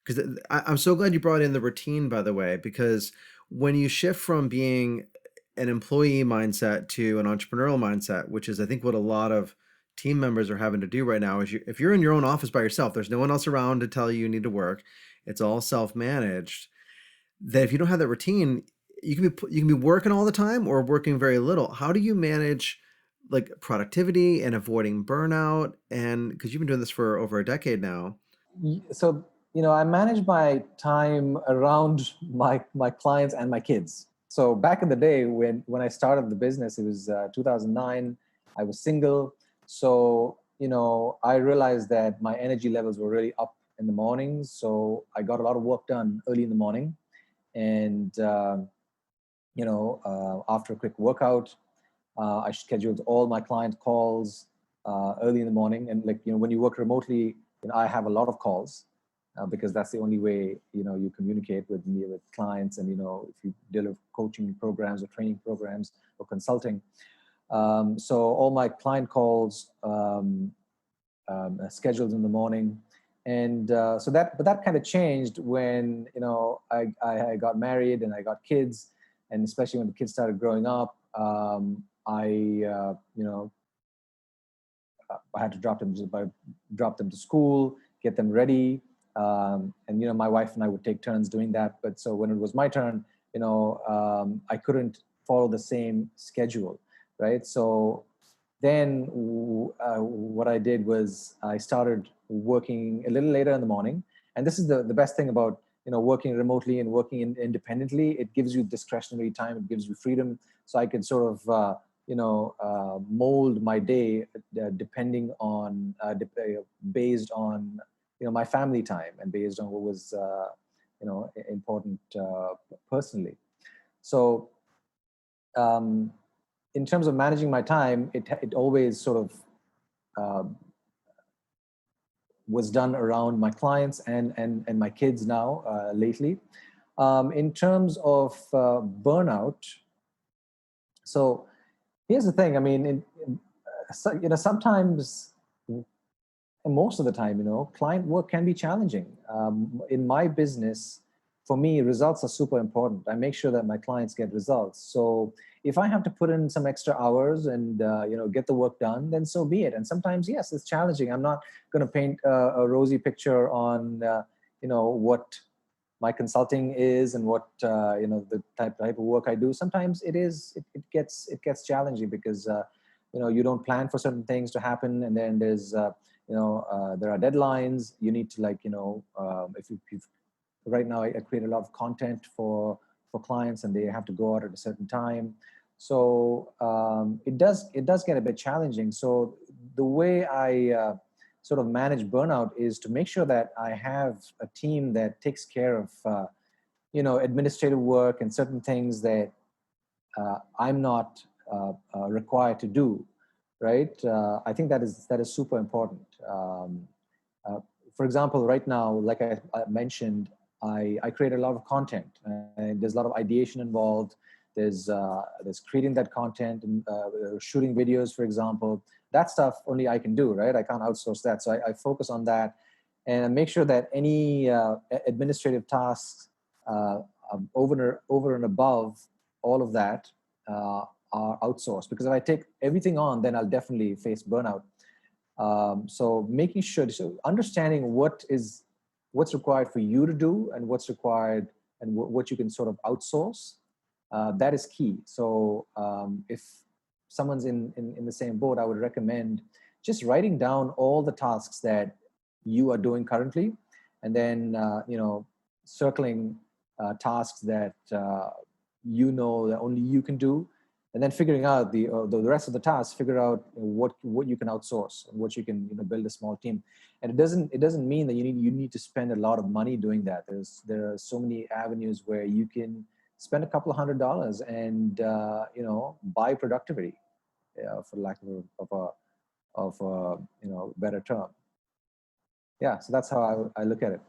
because I'm so glad you brought in the routine, by the way, because when you shift from being an employee mindset to an entrepreneurial mindset, which is I think what a lot of team members are having to do right now, is if you're in your own office by yourself, there's no one else around to tell you need to work. It's all self-managed. That if you don't have that routine, you can be working all the time or working very little. How do you manage like productivity and avoiding burnout? And because you've been doing this for over a decade now. So, I manage my time around my clients and my kids. So back in the day when I started the business, it was 2009. I was single. So, I realized that my energy levels were really up in the mornings. So I got a lot of work done early in the morning. And, after a quick workout, I scheduled all my client calls early in the morning. And when you work remotely, I have a lot of calls because that's the only way, you communicate with me, with clients. And, if you deliver coaching programs or training programs or consulting. So all my client calls scheduled in the morning. And but that kind of changed when, I got married and I got kids. And especially when the kids started growing up, I had to drop them to school, get them ready, and my wife and I would take turns doing that. But so when it was my turn, I couldn't follow the same schedule, right? So then what I did was I started working a little later in the morning, and this is the best thing about working remotely and working independently. It gives you discretionary time, it gives you freedom, so I could sort of mold my day depending on based on my family time and based on what was important personally. So in terms of managing my time, it always sort of was done around my clients and my kids now lately. In terms of burnout, so here's the thing. I mean, sometimes, and most of the time, client work can be challenging. In my business, for me, results are super important. I make sure that my clients get results. So if I have to put in some extra hours and get the work done, then so be it. And sometimes, yes, it's challenging. I'm not going to paint a rosy picture on what my consulting is and what the type of work I do. Sometimes it gets challenging because you don't plan for certain things to happen, and then there's there are deadlines. You need to if you've right now I create a lot of content for clients, and they have to go out at a certain time. So it does get a bit challenging. So the way I sort of manage burnout is to make sure that I have a team that takes care of administrative work and certain things that I'm not required to do, right? I think that is super important. For example, right now, like I mentioned, I create a lot of content, and there's a lot of ideation involved. There's creating that content and shooting videos, for example. That stuff only I can do, right? I can't outsource that. So I focus on that and make sure that any administrative tasks over and above all of that are outsourced. Because if I take everything on, then I'll definitely face burnout. So making sure, so understanding what's required for you to do and what's required and what you can sort of outsource, that is key. So if someone's in the same boat, I would recommend just writing down all the tasks that you are doing currently, and then circling tasks that that only you can do, and then figuring out the rest of the tasks. Figure out what you can outsource and what you can build a small team. And it doesn't mean that you need to spend a lot of money doing that. There are so many avenues where you can spend a couple of $100 and buy productivity, for lack of a better term. Yeah, so that's how I look at it.